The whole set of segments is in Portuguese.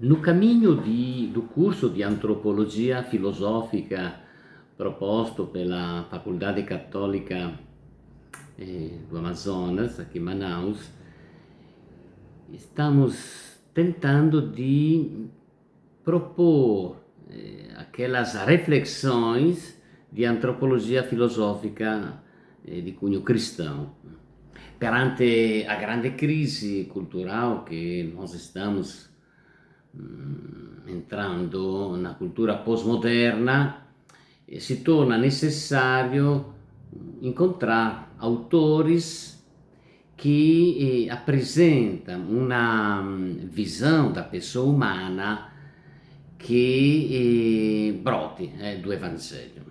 No caminho do curso di antropologia filosofica proposto pela Faculdade Católica do Amazonas, aqui em Manaus, estamos tentando de propor aquelas reflexões de antropologia filosófica di cunho cristão. Perante a grande crisi cultural che nós estamos entrando na cultura postmoderna, se torna necessário encontrar autores que apresentam uma visão da pessoa umana que brote do Evangelho.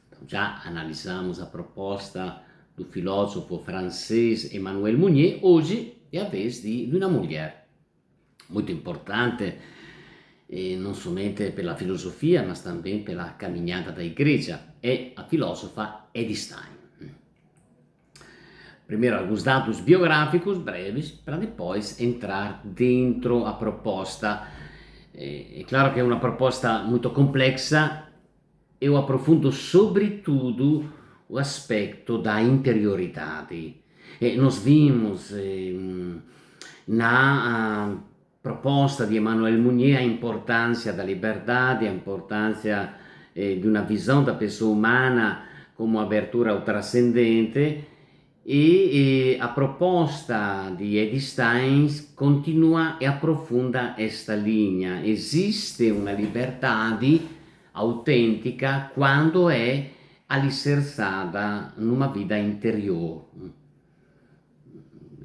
Então, já analisamos a proposta do filósofo francês Emmanuel Mounier. Hoje é a vez de uma mulher muito importante, non somente per la filosofia, ma também pela caminhada da igreja, é a filósofa Edith Stein. Primeiro, alguns dados biográficos breves, para depois entrar dentro a proposta. É claro que é uma proposta muito complexa. Eu aprofundo sobretudo o aspecto da interioridade. Nós vimos na proposta di Emmanuel Mounier a importância da liberdade, a importância di una visão da pessoa umana como abertura ao trascendente, e a proposta di Edith Stein continua e aprofunda esta linha. Existe uma liberdade autêntica quando é alicerçada numa vida interior.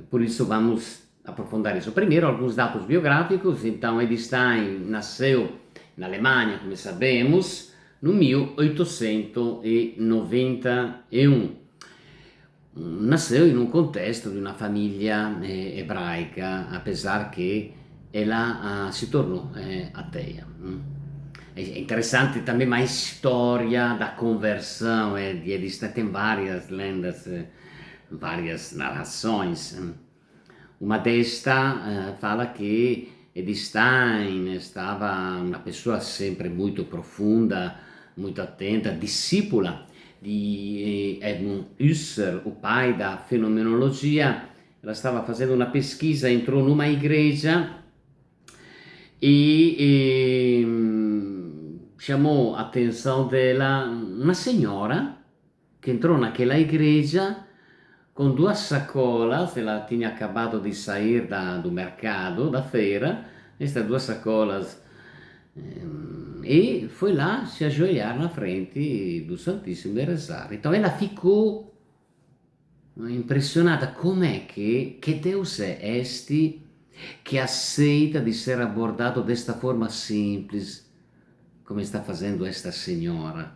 Por isso vamos aprofundar isso. Primeiro, alguns dados biográficos. Então, Edith Stein nasceu na Alemanha, como sabemos, no 1891. Nasceu in un contesto di una famiglia ebraica, apesar che ela se tornou ateia. É interessante também a história da conversão de Edith Stein. Tem várias lendas, várias narrações. Uma desta fala que Edith Stein estava uma pessoa sempre muito profunda, muito atenta, discípula di Edmund Husserl, o pai da fenomenologia. Ela estava fazendo uma pesquisa, entrou numa igreja e chamou a atenção dela uma senhora que entrou naquela igreja com duas sacolas. Ela tinha acabado de sair do mercado, da feira, estas duas sacolas, e foi lá se ajoelhar na frente do Santíssimo e rezar. Então ela ficou impressionada. Como é que Deus é este que aceita de ser abordado desta forma simples, como está fazendo esta senhora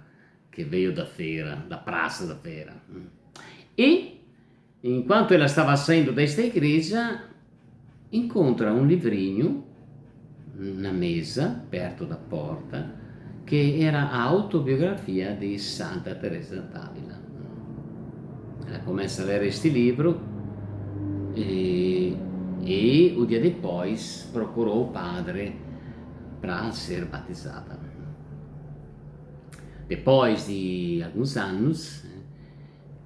que veio da feira, da praça da feira. E enquanto ela estava saindo desta igreja, encontra um livrinho na mesa, perto da porta, que era a autobiografia di Santa Teresa d'Ávila. Ela começa a ler este livro e o dia depois procurou o padre para ser batizada. Depois de alguns anos,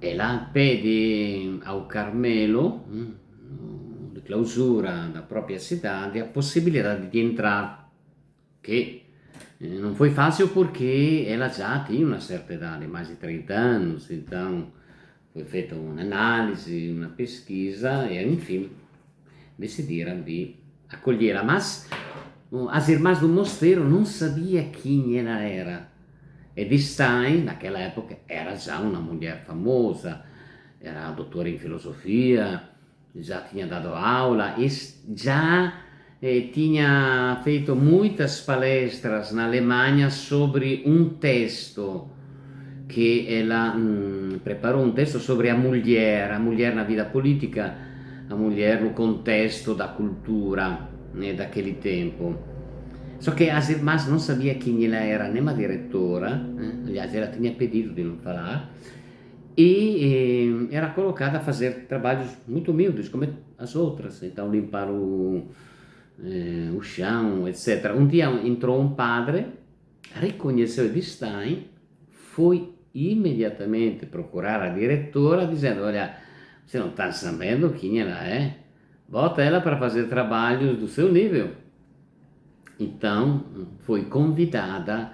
ela pede ao Carmelo, de clausura da própria cidade, a possibilidade de entrar, que não foi fácil porque ela já tinha uma certa idade, mais de 30 anos, então foi feita uma análise, uma pesquisa e, enfim, decidiram de acolhê-la. Mas as irmãs do mosteiro não sabiam quem ela era. Edith Stein, naquela época, era já uma mulher famosa, era doutora em filosofia, já tinha dado aula e já tinha feito muitas palestras na Alemanha sobre um texto que ela preparou, um texto sobre a mulher na vida política, a mulher no contexto da cultura daquele tempo. Só que as irmãs não sabiam quem ela era, nem a diretora, aliás, ela tinha pedido de não falar, e era colocada a fazer trabalhos muito humildes, como as outras. Então, limpar o chão, etc. Um dia entrou um padre, reconheceu Stein, foi imediatamente procurar a diretora dizendo: olha, você não está sabendo quem ela é? Bota ela para fazer trabalhos do seu nível. Então foi convidada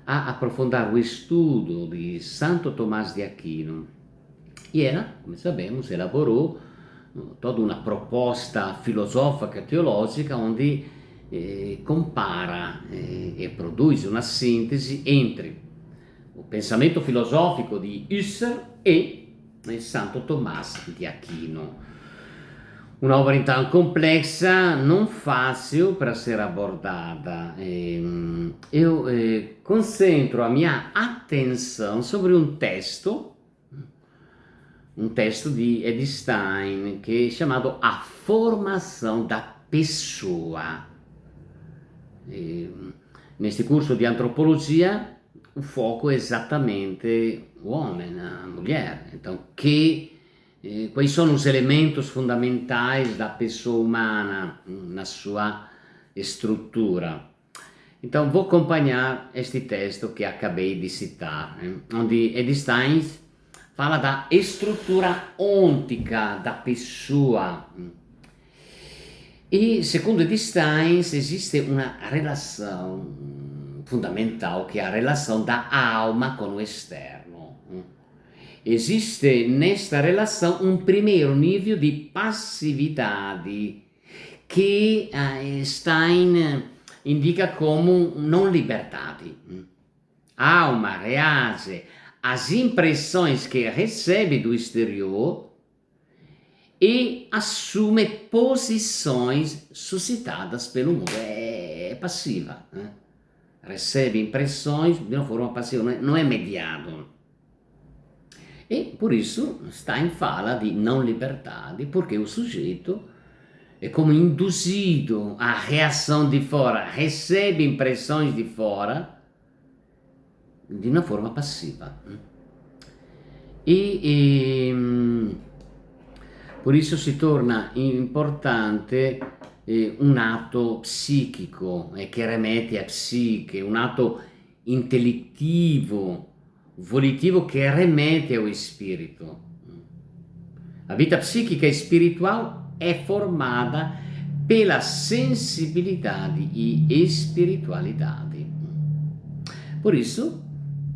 a aprofundar o estudo de Santo Tomás de Aquino. E ela, come sabemos, elaborou toda uma proposta filosofica teologica onde compara e produz uma síntese entre o pensamento filosofico di Husserl e Santo Tomás de Aquino. Uma obra então complexa, não fácil para ser abordada. Eu concentro a minha atenção sobre um texto de Ed Stein, que é chamado A Formação da Pessoa. Neste curso de antropologia, o foco é exatamente o homem, a mulher. Então, quais sono os elementos fundamentais da pessoa humana na sua estrutura? Então, vou acompanhar este texto que acabei de citar, onde Ed Stein fala da estrutura ôntica da pessoa. E, segundo Ed Stein, existe uma relação fundamental, que é a relação da alma com o externo. Existe nesta relação um primeiro nível de passividade que Stein indica como não liberdade. A alma reage às impressões que recebe do exterior e assume posições suscitadas pelo mundo. É passiva. Recebe impressões de uma forma passiva, não é mediado. E por isso Stein fala di não liberdade, porque o sujeito é como induzido à reação de fora, recebe impressões de fora de uma forma passiva. Por isso si torna importante un atto psichico che remette a psiche, un atto intellettivo, volitivo che remette ao espírito. A vita psíquica e espiritual é formada pela sensibilidade e espiritualidade. Por isso,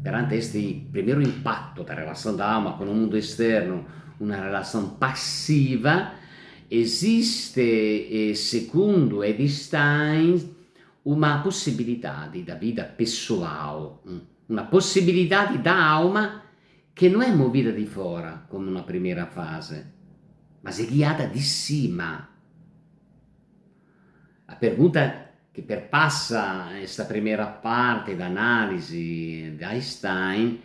perante este primeiro impacto da relação da alma com o mundo externo, uma relação passiva, esiste, segundo Ed Stein, uma possibilidade da vida pessoal, uma possibilidade da alma che non è movida di fora come una prima fase, ma è guiata di cima. La pergunta che perpassa questa prima parte d'analisi di Einstein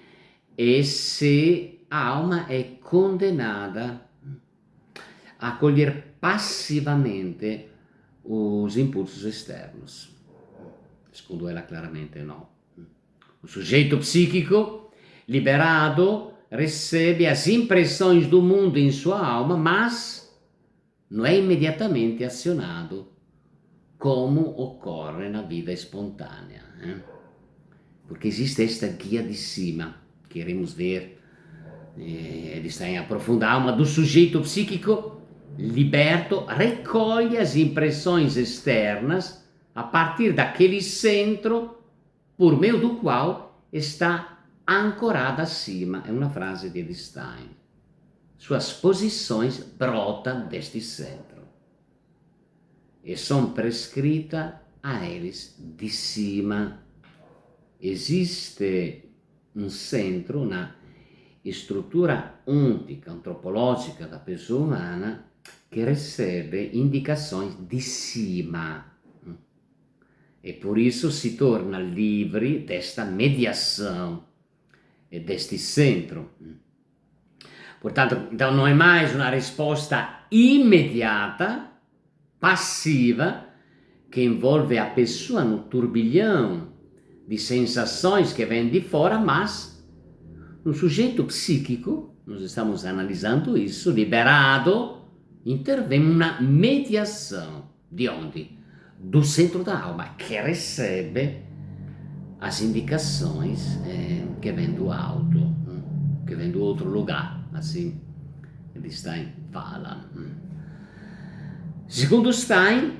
è se a alma è condannata a cogliere passivamente os impulsos externos. Secondo ela, claramente no. O sujeito psíquico, liberado, recebe as impressões do mundo em sua alma, mas não é imediatamente acionado como ocorre na vida espontânea. Porque existe esta guia de cima, queremos ver, ele está em aprofundar a alma do sujeito psíquico, liberto, recolhe as impressões externas a partir daquele centro por meio do qual está ancorada acima. É uma frase de Ed Stein. Suas posições brotam deste centro e são prescritas a eles de cima. Existe um centro na estrutura ôntica, antropológica da pessoa humana que recebe indicações de cima. E por isso se torna livre desta mediação e deste centro. Portanto, então não é mais uma resposta imediata, passiva, que envolve a pessoa no turbilhão de sensações que vêm de fora, mas no sujeito psíquico, nós estamos analisando isso, liberado, intervém uma mediação. De onde? do centro da alma, que recebe as indicações que vêm do alto, que vêm do outro lugar, assim Stein fala. Segundo Stein,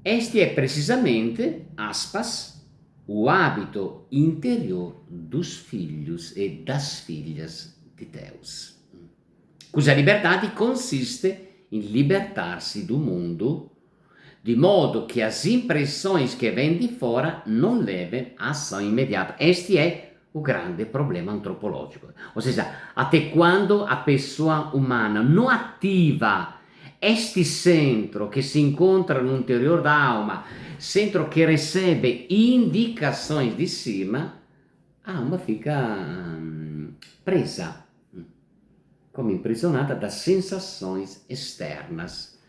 este é precisamente, aspas, o hábito interior dos filhos e das filhas de Deus, cuja liberdade consiste em libertar-se do mundo, de modo que as impressões que vêm de fora não levem a ação imediata. Este é o grande problema antropológico. Ou seja, até quando a pessoa humana não ativa este centro que se encontra no interior da alma, centro que recebe indicações de cima, a alma fica presa, como impressionada das sensações externas.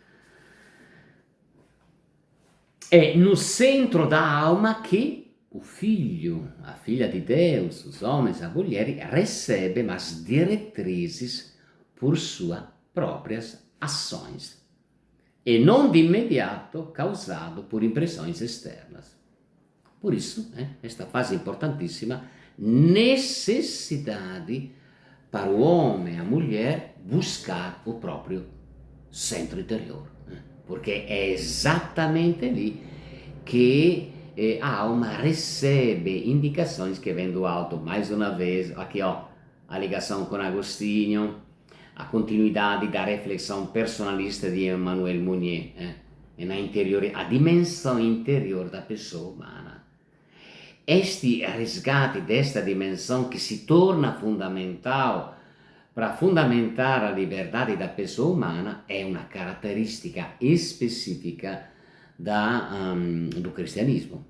É no centro da alma que o filho, a filha de Deus, os homens, as mulheres, recebem as diretrizes por suas próprias ações e não de imediato causado por impressões externas. Por isso, esta fase importantíssima, necessidade para o homem e a mulher buscar o próprio centro interior, porque é exatamente ali que a alma recebe indicações que vêm do alto. Mais uma vez, aqui a ligação com Agostinho, a continuidade da reflexão personalista de Emmanuel Mounier, a dimensão interior da pessoa humana. Este resgate desta dimensão que se torna fundamental para fundamentar a liberdade da pessoa humana é uma característica específica do cristianismo,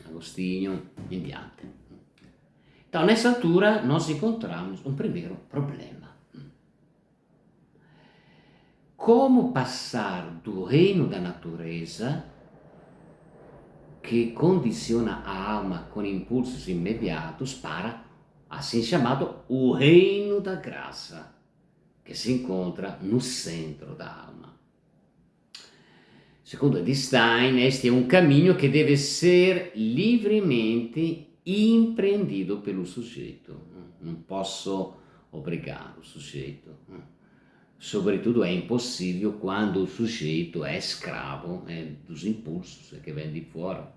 Agostinho em diante. Então, nessa altura, nós encontramos um primeiro problema. Como passar do reino da natureza, que condiciona a alma com impulsos imediatos, para, assim chamado, o reino da graça, que se encontra no centro da alma. Segundo Stein, este é um caminho que deve ser livremente empreendido pelo sujeito. Não posso obrigar o sujeito. Sobretudo é impossível quando o sujeito é escravo dos impulsos que vêm de fora.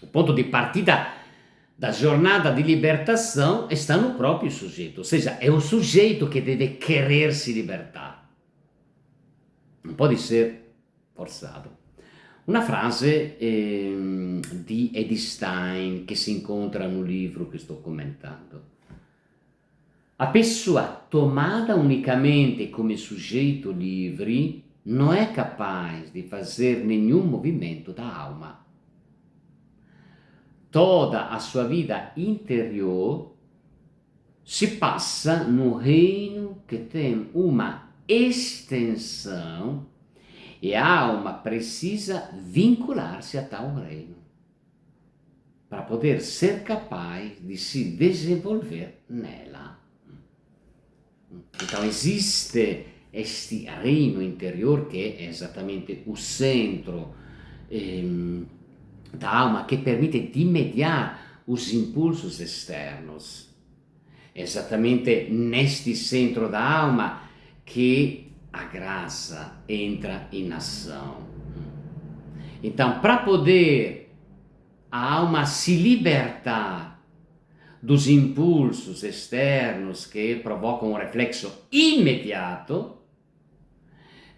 O ponto de partida da jornada de libertação está no próprio sujeito, ou seja, é o sujeito que deve querer se libertar. Não pode ser forçado. Uma frase di Edith Stein che si incontra no livro che sto commentando. A pessoa tomada unicamente come sujeito livre não é capaz de fazer nenhum movimento da alma. Toda a sua vida interior se passa no reino que tem uma extensão e a alma precisa vincular-se a tal reino para poder ser capaz de se desenvolver nela. Então existe este reino interior que é exatamente o centro da alma, que permite dimediar os impulsos externos. É exatamente neste centro da alma que a graça entra em ação. Então, para poder a alma se libertar dos impulsos externos que provocam um reflexo imediato,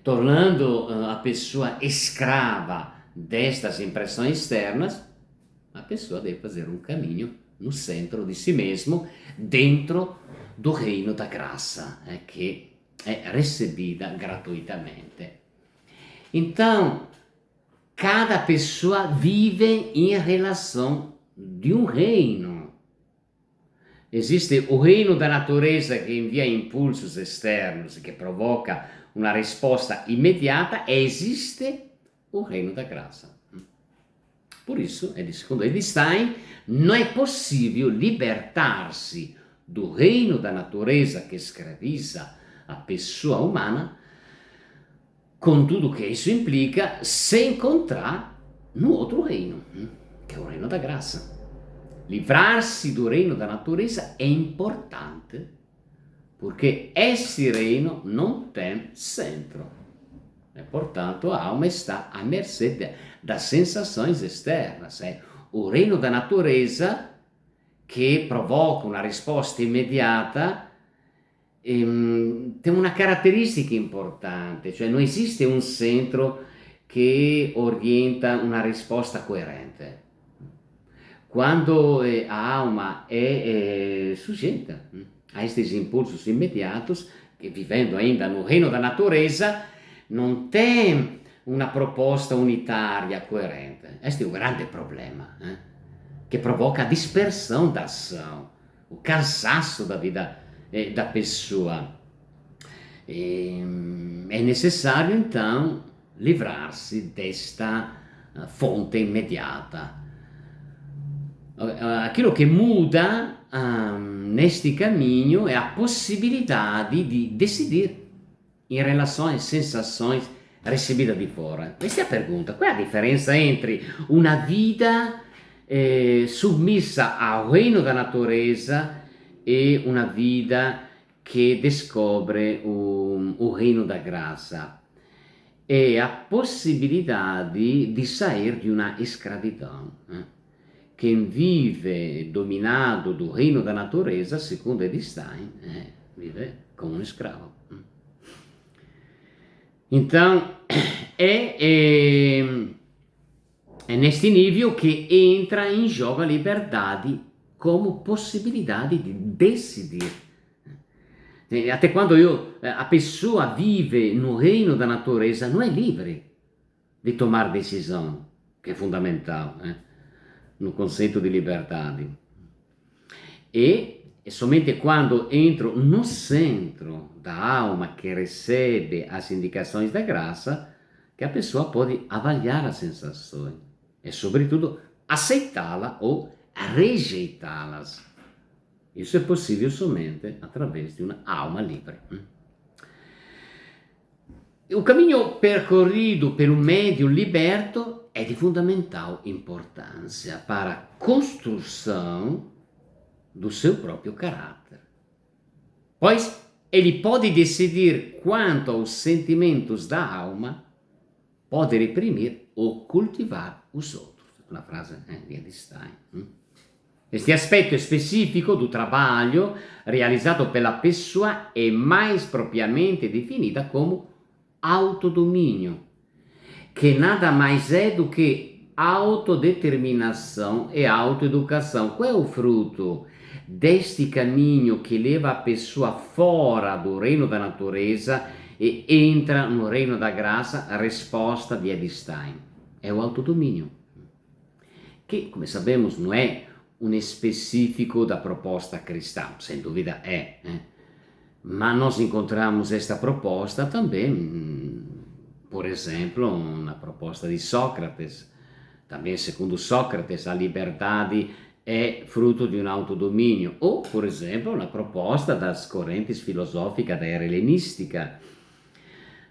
tornando a pessoa escrava destas impressões externas, a pessoa deve fazer um caminho no centro de si mesmo, dentro do reino da graça, que é recebida gratuitamente. Então, cada pessoa vive em relação de um reino. Existe o reino da natureza que envia impulsos externos e que provoca uma resposta imediata, e existe o reino da graça. Por isso, segundo Stein, não é possível libertar-se do reino da natureza que escraviza a pessoa humana com tudo que isso implica, se encontrar no outro reino, que é o reino da graça. Livrar-se do reino da natureza é importante, porque esse reino não tem centro. E, portanto, a alma está à mercê das sensações externas. É o reino da natureza che provoca una risposta immediata, tem una caratteristica importante, cioè non esiste un centro che orienta una risposta coerente. Quando a alma è sujeita a estes impulsos imediatos, che vivendo ainda no reino da natureza, non tem una proposta unitaria coerente. Este è un grande problema, che provoca a dispersão da ação, o cansaço da vida da pessoa. É necessário, então, livrar-se desta fonte immediata. Aquilo che muda neste caminho é a possibilidade de decidir em relação às sensações recebidas de fora. Questa è a pergunta: qual è a differenza entre una vita submissa ao reino da natureza e una vita che descobre o reino da graça? É a possibilidade de sair de uma escravidão. Quem vive dominado do reino da natureza, secondo Edstein, vive como um escravo. Então, é neste nível que entra em jogo a liberdade como possibilidade de decidir. Até quando a pessoa vive no reino da natureza, não é livre de tomar decisão, que é fundamental, no conceito de liberdade. E é somente quando entro no centro da alma que recebe as indicações da graça que a pessoa pode avaliar as sensações e, sobretudo, aceitá-las ou rejeitá-las. Isso é possível somente através de uma alma livre. O caminho percorrido por um médium liberto é de fundamental importância para a construção do seu próprio caráter, pois ele pode decidir quanto aos sentimentos da alma, pode reprimir ou cultivar os outros. Uma frase di Edstein. Este aspetto specifico do trabalho realizzato pela pessoa è mais propriamente definita como autodomínio, que nada mais é do que autodeterminação e autoeducação. Qual é o fruto deste caminho que leva a pessoa fora do reino da natureza e entra no reino da graça? A risposta di Edstein è o autodomínio, che, come sabemos, não é um específico da proposta cristã, sem dúvida é, mas nós encontramos esta proposta também, por exemplo, na proposta di Sócrates. Também, segundo Sócrates, a liberdade é fruto de um autodomínio. Ou, por exemplo, na proposta das correntes filosóficas da era helenística,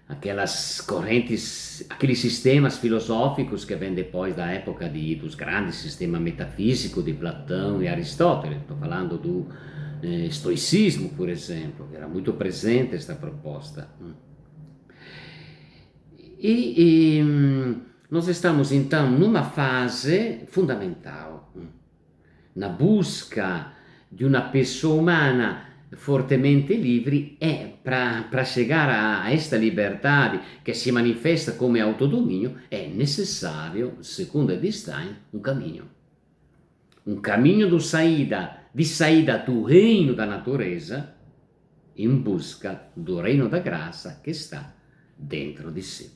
aquelas correntes, aqueles sistemas filosóficos que vêm depois da época dos grandes sistemas metafísicos de Platão e Aristóteles. Estou falando do estoicismo, por exemplo, que era muito presente esta proposta. E nós estamos então numa fase fundamental, na busca de uma pessoa humana fortemente livre, e para chegar a esta liberdade que se manifesta come autodomínio è necessario, secondo Edstein, um caminho de saída do reino da natureza em busca do reino da graça que está dentro de si.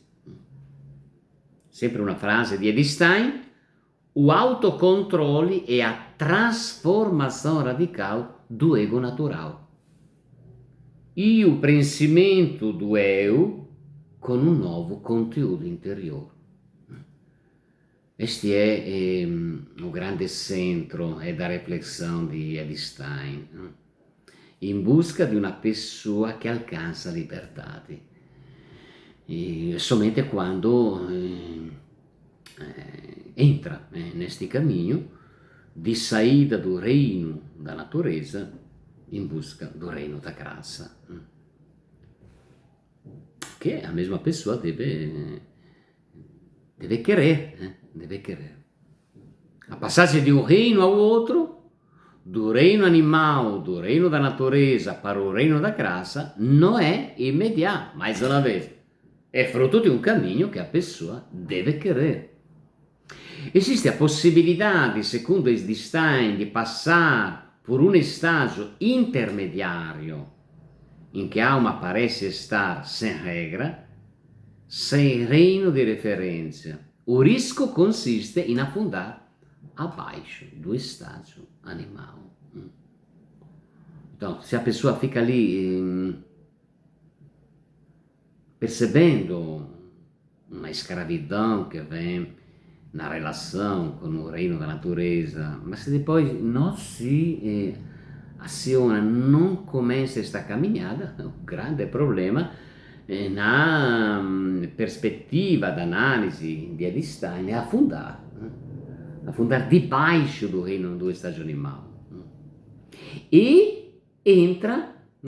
Sempre uma frase di Edstein: o autocontrole é a transformação radical do ego natural e o preenchimento do eu com um novo conteúdo interior. Este é o grande centro da reflexão de Edstein, em busca de uma pessoa que alcança a liberdade. somente quando entra neste caminho di saída do reino da natureza in busca do reino da graça. Que a mesma pessoa deve querer, deve querer. A passagem de um reino ao outro, do reino animal, do reino da natureza para o reino da graça, não é imediata, mais uma vez. É fruto de um caminho que a pessoa deve querer. Existe a possibilidade, secondo Stein, di passare por un estágio intermediário em que a alma parece estar sem regra, sem reino de referência. O risco consiste em afundar abaixo do estágio animal. Então, se a pessoa fica ali percebendo uma escravidão que vem na relação com o reino da natureza, mas se depois não se aciona, não começa esta caminhada, o grande problema na perspectiva da análise di Stein é afundar debaixo do reino do estágio animal. E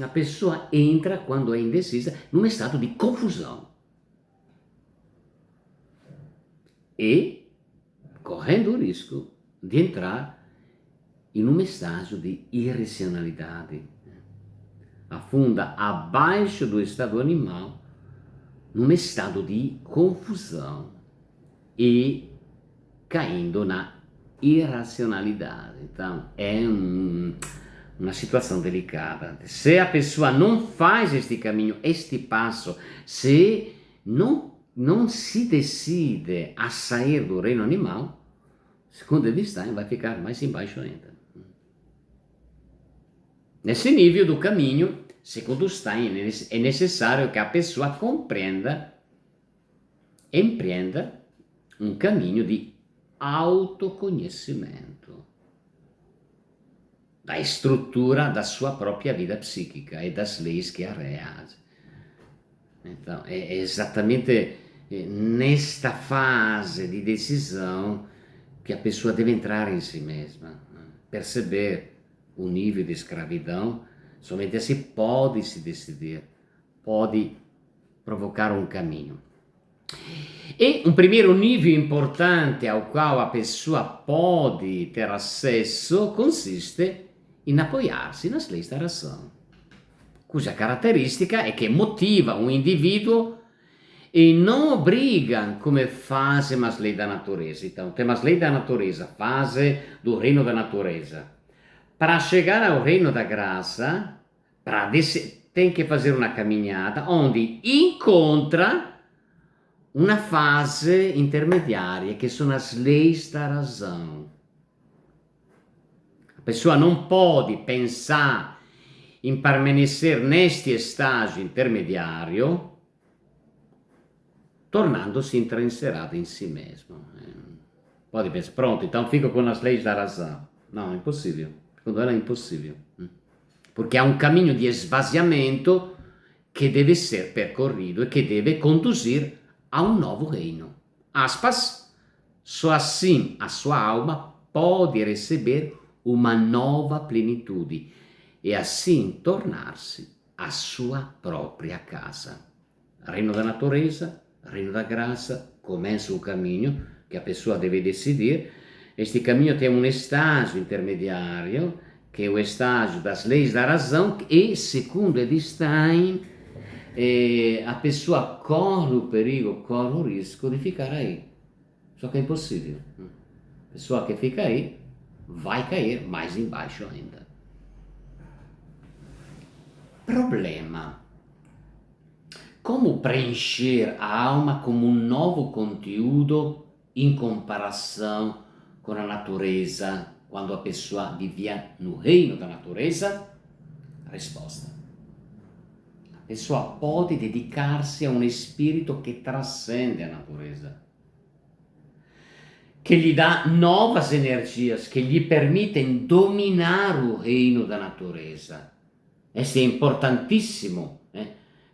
a pessoa entra, quando é indecisa, num estado de confusão. E correndo o risco de entrar in um estágio de irracionalidade. Afunda abaixo do estado animal, num estado de confusão e caindo na irracionalidade. Então, é uma situação delicada. Se a pessoa não faz este caminho, este passo, se não se decide a sair do reino animal, segundo Stein, vai ficar mais embaixo ainda. Nesse nível do caminho, segundo Stein, é necessário que a pessoa empreenda um caminho de autoconhecimento da estrutura da sua própria vida psíquica e das leis que a reagem. Então, é exatamente nesta fase de decisão que a pessoa deve entrar em si mesma, perceber o nível de escravidão. Somente assim pode se decidir, pode provocar um caminho. E um primeiro nível importante ao qual a pessoa pode ter acesso consiste em apoiar-se nas leis da razão, cuja caratteristica è che motiva un indivíduo e não obriga come fase as leis da natureza. Então, tem as leis da natureza, fase do reino da natureza. Para chegar ao reino da graça, tem que fazer uma caminhada onde encontra uma fase intermediária, que são as leis da razão. A pessoa não pode pensar em permanecer neste estágio intermediário, tornando-se intrincerado em si mesmo. Pode pensar, pronto, então fico com as leis da razão. Não, é impossível. Secondo ela é impossível. Porque há um caminho de esvaziamento que deve ser percorrido e que deve conduzir a um novo reino. Aspas, só assim a sua alma pode receber uma nova plenitude e assim tornar-se a sua própria casa. Reino da natureza, reino da graça, começa um caminho que a pessoa deve decidir. Este caminho tem um estágio intermediário, que é o estágio das leis da razão, e, segundo Stein, a pessoa corre o perigo, corre o risco de ficar aí. Só que é impossível. A pessoa que fica aí vai cair mais embaixo ainda. Problema. Como preencher a alma com um novo conteúdo em comparação com a natureza, quando a pessoa vivia no reino da natureza? Risposta. A pessoa pode dedicar-se a um espírito que transcende a natureza, que lhe dá novas energias, que lhe permitem dominar o reino da natureza. Isso é importantíssimo.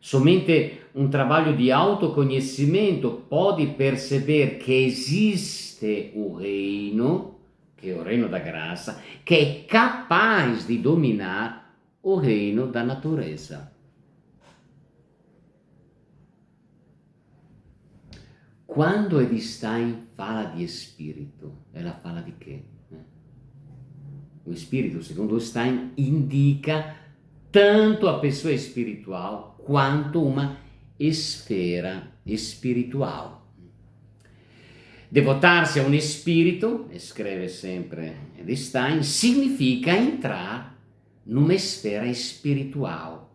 Somente um trabalho de autoconhecimento, pode perceber que existe o reino, que é o reino da graça, que é capaz de dominar o reino da natureza. Quando Edith Stein fala di spirito, ela fala di che? O spirito, secondo Stein, indica tanto a pessoa espiritual quanto uma esfera espiritual. Devotar-se a um espírito, escreve sempre Edith Stein, significa entrar numa esfera espiritual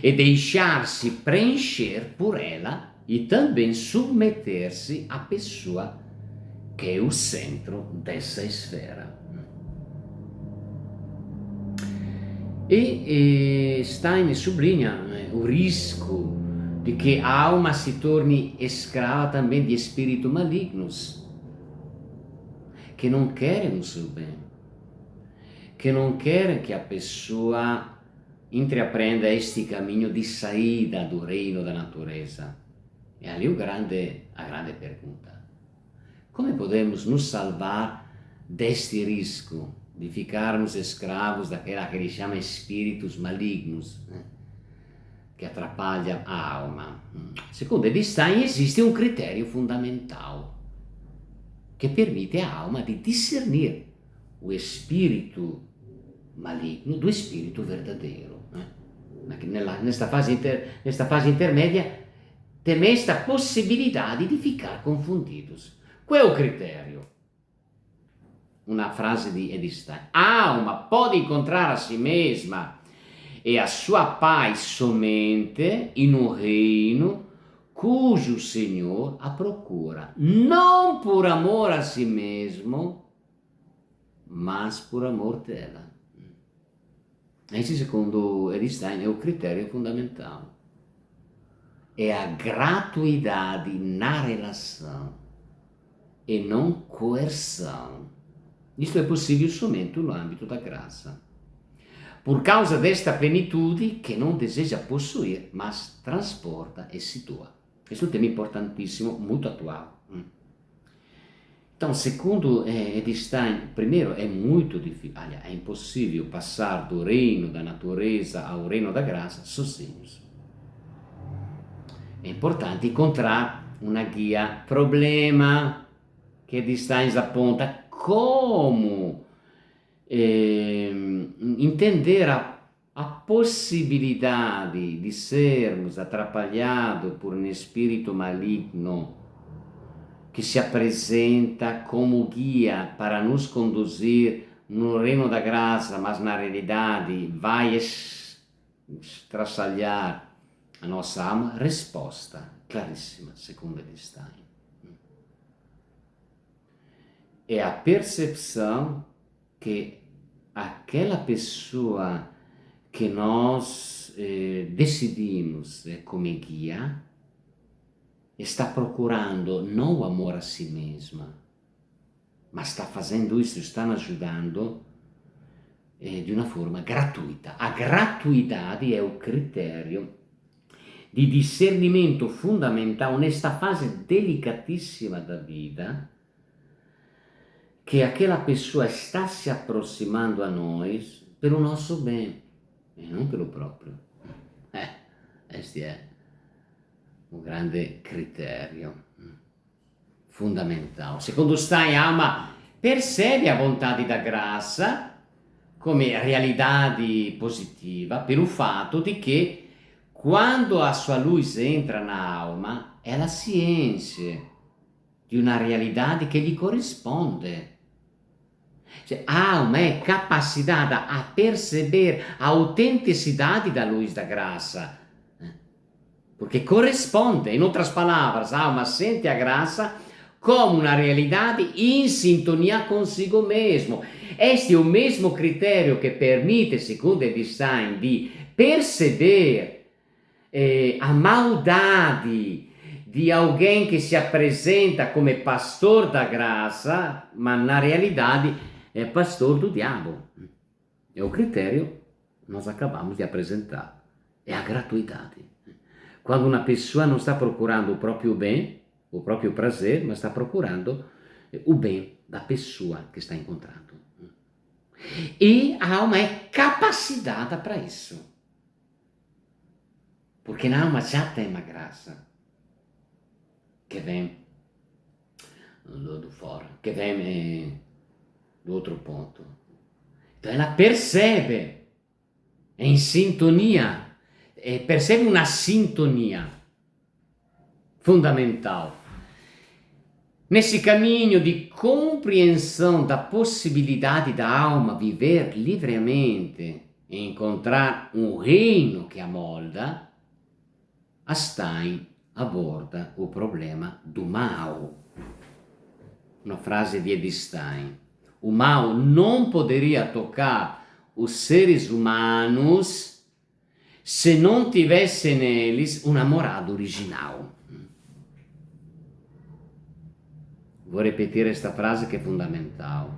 e deixar-se preencher por ela e também submeter-se à pessoa que é o centro dessa esfera. E Stein sublinha o risco de que a alma se torne escrava também de espíritos malignos, que não querem o seu bem, que não querem que a pessoa intraprenda este caminho de saída do reino da natureza. E ali a grande pergunta: come podemos nos salvar deste risco de ficarmos escravos daquela que ele chama espíritos malignos, que atrapalham a alma? Secondo Edith Stein existe um critério fundamental que permite à alma de discernir o espírito maligno do espírito verdadeiro. Nesta fase intermédia tem esta possibilidade de ficar confundidos. Qual é o critério? Uma frase di Edith Stein: a alma pode encontrar a si mesma e a sua paz somente in un reino cujo Senhor a procura, não por amor a si mesmo, mas por amor dela. Esse, secondo Edith Stein, é o critério fundamental. É a gratuidade na relação e não coerção. Isto é possível somente no âmbito da graça. Por causa desta plenitude que não deseja possuir, mas transporta e situa. Questo è un tema importantissimo, muito atual. Então, segundo Edith Stein, primeiro, é muito difícil, é impossível passar do reino da natureza ao reino da graça sozinhos. É importante encontrar uma guia. Problema que Edith Stein aponta: como entender a possibilidade de sermos atrapalhados por um espírito maligno que se apresenta como guia para nos conduzir no reino da graça, mas na realidade vai estraçalhar a nossa alma? Resposta clarissima, secondo Edith Stein. É a percepção que aquela pessoa que nós decidimos como guia está procurando não o amor a si mesma, mas está fazendo isso, está nos ajudando de uma forma gratuita. A gratuidade é o critério di discernimento fondamentale nesta fase delicatissima da vida, che aquela pessoa está se aproximando a nós pelo nosso bem e não pelo próprio. Este é um grande critério fundamental. Secondo Stein, a alma percebe a vontade da graça come realidade positiva pelo fato di che quando a sua luz entra na alma, ela se enche de uma realidade que lhe corresponde. Cioè, a alma é capacitada a perceber a autenticidade da luz da graça, porque corresponde. Em outras palavras, a alma sente a graça como uma realidade em sintonia consigo mesmo. Este é o mesmo critério que permite, segundo Edith Stein, de perceber a maldade de alguém que se apresenta como pastor da graça, mas na realidade é pastor do diabo. É o critério que nós acabamos de apresentar. É a gratuidade. quando uma pessoa não está procurando o próprio bem, o próprio prazer, mas está procurando o bem da pessoa que está encontrando. E a alma é capacitada para isso. Porque a alma já tem uma graça que vem do fora, que vem do outro ponto. Então ela percebe, é em sintonia, percebe uma sintonia fundamental. Nesse caminho de compreensão da possibilidade da alma viver livremente e encontrar um reino que a molda, a Stein aborda o problema do mal. Uma frase de Edith Stein. O mal não poderia tocar os seres humanos se não tivesse neles uma morada original. Vou repetir esta frase que é fundamental.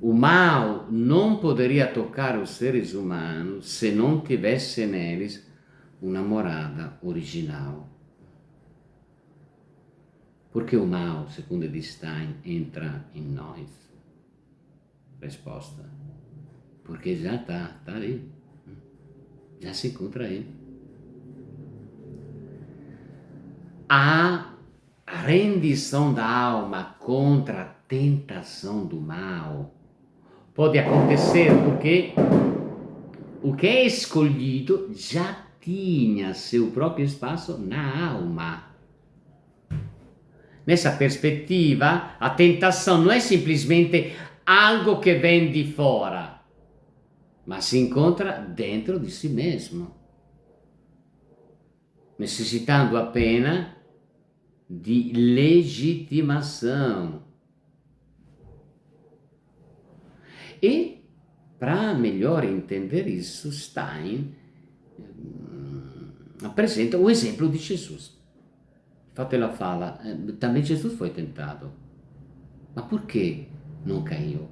O mal não poderia tocar os seres humanos se não tivesse neles uma morada original. Porque o mal, segundo Edith Stein, entra em nós? Resposta. Porque já está ali. Já se encontra aí. A rendição da alma contra a tentação do mal pode acontecer porque o que é escolhido já tinha seu próprio espaço na alma. Nessa perspectiva, a tentação não é simplesmente algo que vem de fora, mas se encontra dentro de si mesmo, necessitando apenas de legitimação. E, para melhor entender isso, Stein apresenta o exemplo de Jesus. Infatti ela fala, também Jesus foi tentado. Mas por que não caiu?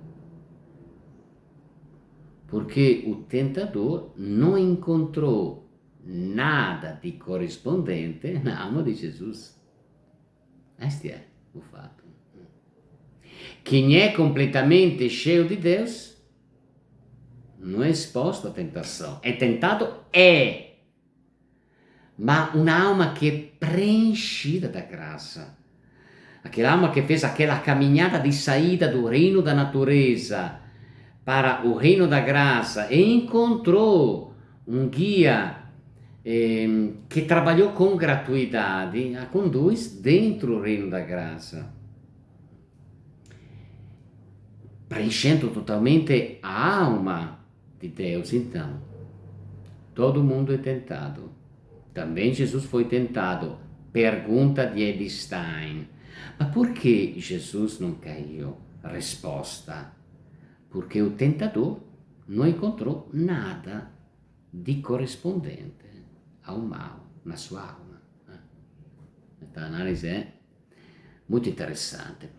Porque o tentador não encontrou nada de correspondente na alma de Jesus. Este é o fato. Quem é completamente cheio de Deus não é exposto à tentação. É tentado? É. Mas uma alma que é preenchida da graça. Aquela alma que fez aquela caminhada de saída do reino da natureza para o reino da graça e encontrou um guia que trabalhou com gratuidade, a conduz dentro do reino da graça, preenchendo totalmente a alma de Deus. Então, todo mundo é tentado. Também Jesus foi tentado. Pergunta de Edith Stein. Mas por que Jesus não caiu? Resposta. Porque o tentador não encontrou nada de correspondente ao mal na sua alma. Esta análise é muito interessante.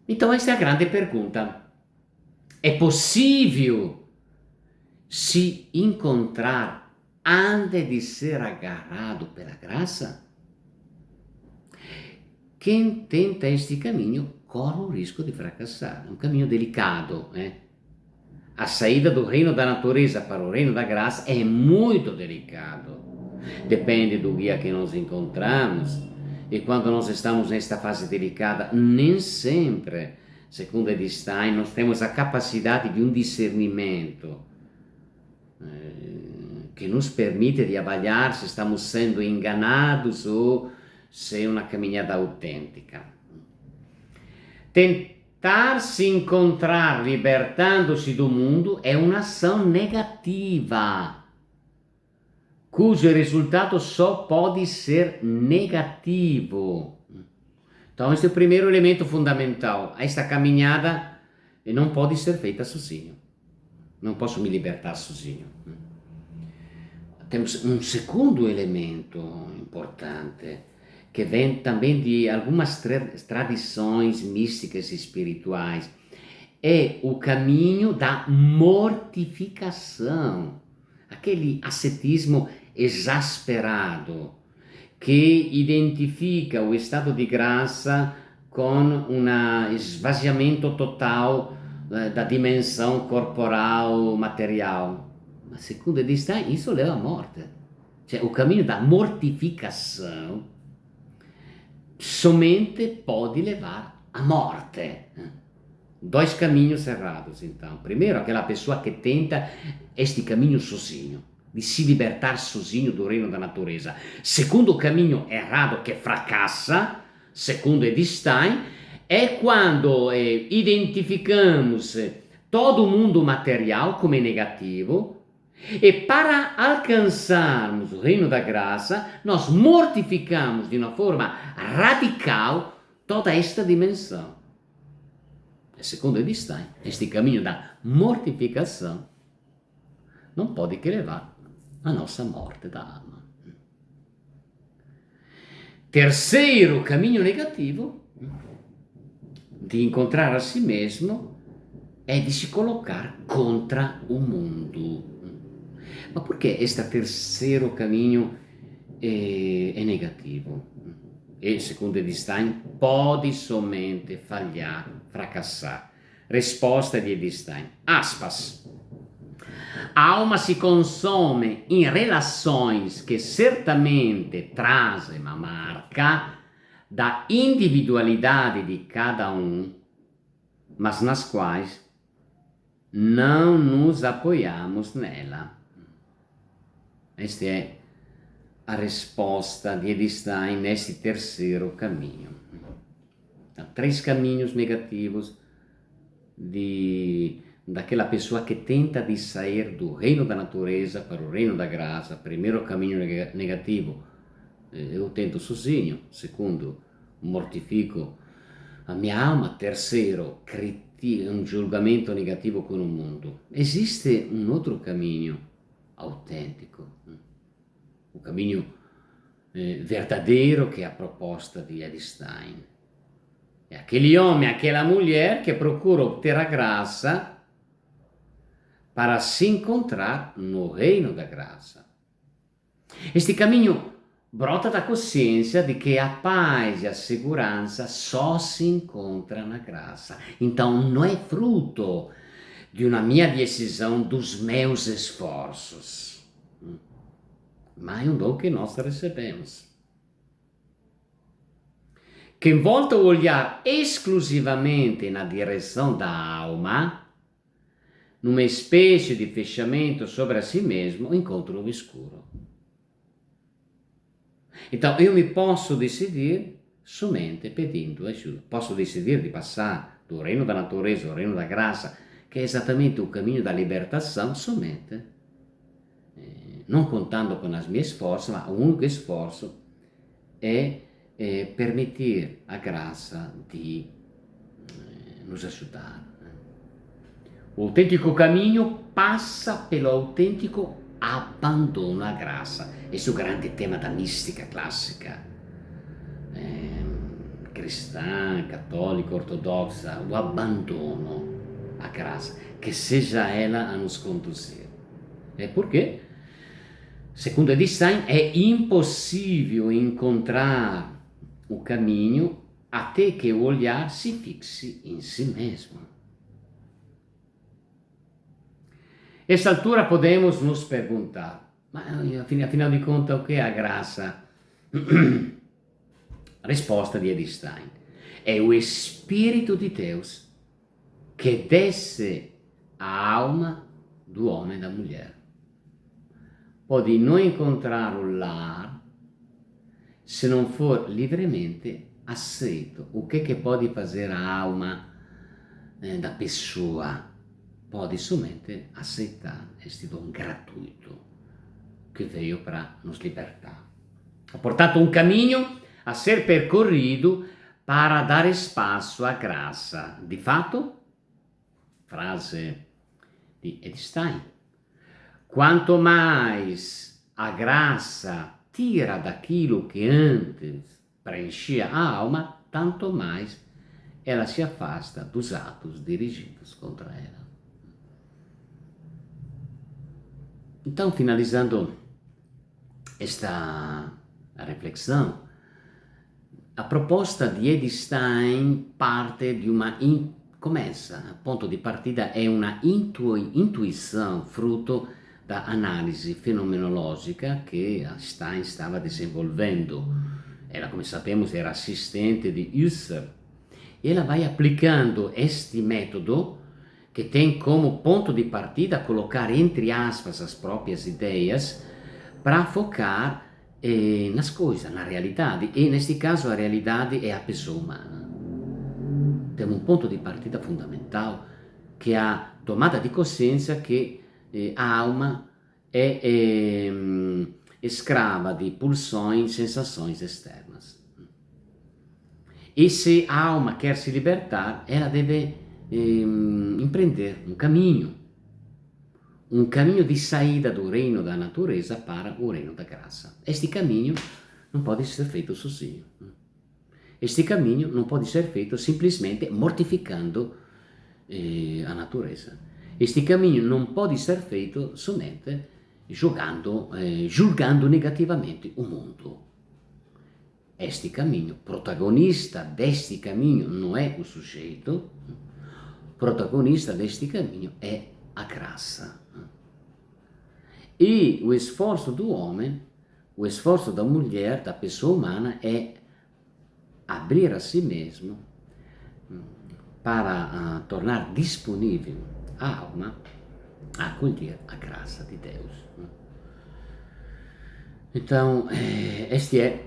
Então, essa é a grande pergunta. É possível se encontrar antes de ser agarrado pela graça? Quem tenta este caminho corre o risco de fracassar. É um caminho delicado, né? A saída do reino da natureza para o reino da graça é muito delicado. Depende do guia que nós encontramos. E quando nós estamos nesta fase delicada, nem sempre, segundo Edith Stein, nós temos a capacidade de um discernimento que nos permite de avaliar se estamos sendo enganados ou se é uma caminhada autêntica. Tentar se encontrar libertando-se do mundo é uma ação negativa, cujo resultado só pode ser negativo. Então, esse é o primeiro elemento fundamental. Esta caminhada não pode ser feita sozinho. Não posso me libertar sozinho. Temos um segundo elemento importante, que vem também de algumas tradições místicas e espirituais. É o caminho da mortificação. aquele ascetismo exasperado che identifica o estado di graça com um esvaziamento total da dimensão corporal material. Ma secondo Einstein isso leva à morte. Cioè o caminho da mortificação somente pode levar à morte. Dois caminhos errados, então. Primeiro, aquela pessoa que tenta este caminho sozinho, de se libertar sozinho do reino da natureza. Segundo caminho errado que fracassa, segundo Einstein, é quando identificamos todo o mundo material como negativo e para alcançarmos o reino da graça, nós mortificamos de uma forma radical toda esta dimensão. E segundo Einstein, este caminho da mortificação não pode que levar a nossa morte da alma. Terceiro caminho negativo de encontrar a si mesmo é de se colocar contra o mundo. Ma perché questo terzo cammino è negativo? E secondo Einstein pode somente falhar, fracassar. Risposta di Einstein. Aspas. A alma se consome em relações que certamente trazem a marca da individualidade de cada um, mas nas quais não nos apoiamos nela. Esta é a resposta de Einstein nesse terceiro caminho. Há três caminhos negativos daquela pessoa que tenta de sair do reino da natureza para o reino da graça. Primeiro caminho negativo, eu tento sozinho. Segundo, mortifico a minha alma. Terceiro, um julgamento negativo com o mundo. Existe um outro caminho autêntico, o caminho verdadeiro que é a proposta de Einstein. É aquele homem, aquela mulher que procura obter a graça para se encontrar no reino da graça. Este caminho brota da consciência de que a paz e a segurança só se encontram na graça. Então não é fruto de uma minha decisão, dos meus esforços, mas é um dom que nós recebemos. Quem volta a olhar exclusivamente na direção da alma, numa espécie de fechamento sobre a si mesmo, encontra o escuro. Então eu me posso decidir somente pedindo ajuda. Posso decidir de passar do reino da natureza ao reino da graça, que é exatamente o caminho da libertação, somente não contando com as minhas forças, mas o único esforço é permitir a graça de nos ajudar. O autêntico caminho passa pelo autêntico abandono à graça. Esse é o grande tema da mística clássica, cristã, católica, ortodoxa, o abandono à graça, que seja ela a nos conduzir. É porque, segundo Einstein, é impossível encontrar o caminho até que o olhar se fixe em si mesmo. Nessa altura podemos nos perguntar, mas afinal de contas, o que é a graça? A resposta de Einstein é o Espírito de Deus que desce a alma do homem e da mulher. Pode não encontrar o lar se não for livremente aceito. O que pode fazer a alma da pessoa? Pode somente aceitar este dom gratuito que veio para nos libertar. Portanto, um caminho a ser percorrido para dar espaço à graça. De fato, frase de Einstein, quanto mais a graça tira daquilo que antes preenchia a alma, tanto mais ela se afasta dos atos dirigidos contra ela. Então, finalizando esta reflexão, a proposta di Edstein parte di começa, o ponto di partita è una intuição frutto da analisi fenomenologica che Stein stava desenvolvendo. Ela, come sapemos, era assistente di Husserl. E ela vai applicando este método que tem como ponto de partida colocar entre aspas as próprias ideias para focar nas coisas, na realidade. E neste caso a realidade é a pessoa humana. Temos um ponto de partida fundamental que é a tomada de consciência que a alma é escrava de pulsões, sensações externas. E se a alma quer se libertar, ela deve empreender um caminho de saída do reino da natureza para o reino da graça. Este caminho não pode ser feito sozinho. Este caminho não pode ser feito simplesmente mortificando a natureza. Este caminho não pode ser feito somente julgando negativamente o mundo. Este caminho, protagonista deste caminho não é o sujeito, protagonista deste caminho é a graça. E o esforço do homem, o esforço da mulher, da pessoa humana é abrir a si mesmo para tornar disponível a alma a acolher a graça de Deus. Então, este é,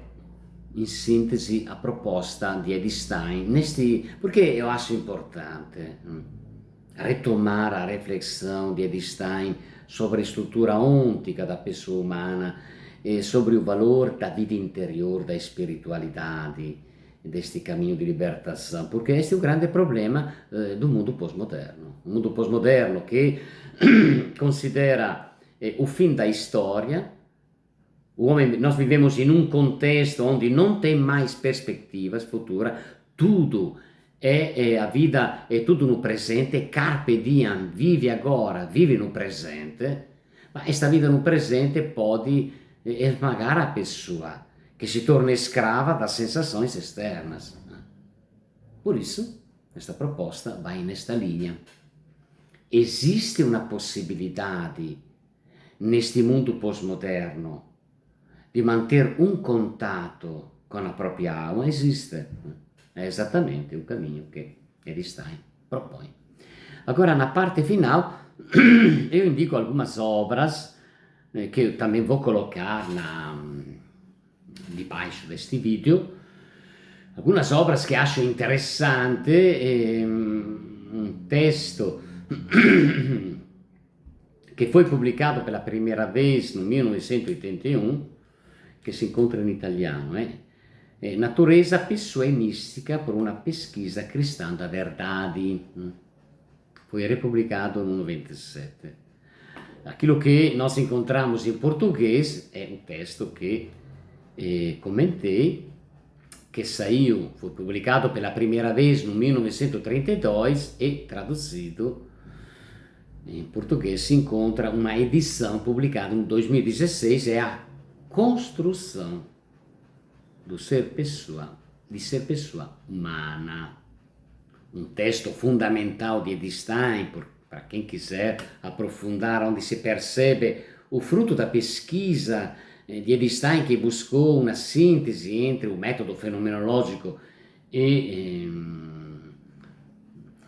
em síntese, a proposta de Edstein, porque eu acho importante retomar a reflexão de Edstein sobre a estrutura ôntica da pessoa humana, sobre o valor da vida interior, da espiritualidade, deste caminho de libertação, porque este é o grande problema do mundo pós-moderno. O mundo pós-moderno que considera o fim da história. Nós vivemos em um contexto onde não tem mais perspectivas futuras, tudo a vida é tudo no presente, carpe diem, vive agora, vive no presente, ma esta vida no presente pode esmagar a pessoa, que se torna escrava das sensações externas. Por isso, esta proposta vai nesta linha. Existe uma possibilidade, neste mundo pós-moderno, di manter un contatto con la propria alma, esiste. È esattamente o caminho che Edstein propõe. Agora, na parte final, eu indico algumas obras que eu também vou colocar debaixo deste vídeo, algumas obras que acho interessante, um texto che foi pubblicado pela primeira vez no 1981, che si incontra in italiano, Natureza, Pessoa e Mística por uma pesquisa cristã da verdade. Foi republicado no 97. Aquilo que nós encontramos em português é um texto que comentei, che foi pubblicado pela primeira vez no 1932 e traduzido em português se encontra uma edição publicada em 2016, é a construção do ser pessoa, de ser pessoa humana. Um texto fundamental de Edstein, para quem quiser aprofundar, onde se percebe o fruto da pesquisa de Edstein, que buscou uma síntese entre o método fenomenológico e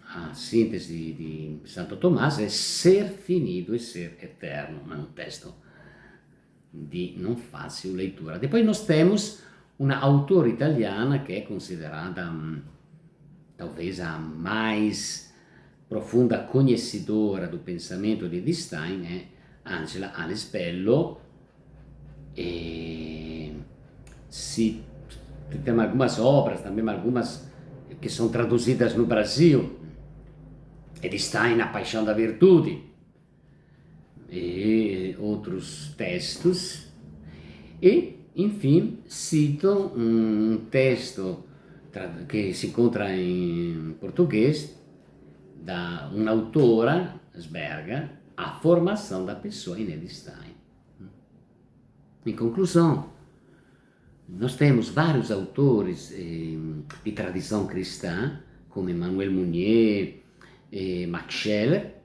a síntese de Santo Tomás, é ser finito e ser eterno. É um texto di non fácil leitura. Depois nós temos uma autora italiana que é considerada talvez a mais profunda conhecedora do pensamento de Edstein, é Angela Alice Bello, e tem algumas obras, também algumas que são traduzidas no Brasil. Edstein, A Paixão da Virtude, e outros textos, e, enfim, cito um texto que se encontra em português, da uma autora, Sberga, a formação da pessoa em Edstein. Em conclusão, nós temos vários autores de tradição cristã, como Emmanuel Mounier, Max Scheler,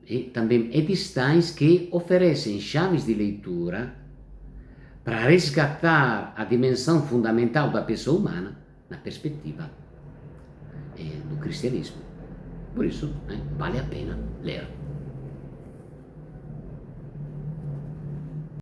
e também Edstein, que oferecem chaves de leitura para resgatar a dimensão fundamental da pessoa humana na perspectiva do cristianismo. Por isso, vale a pena ler.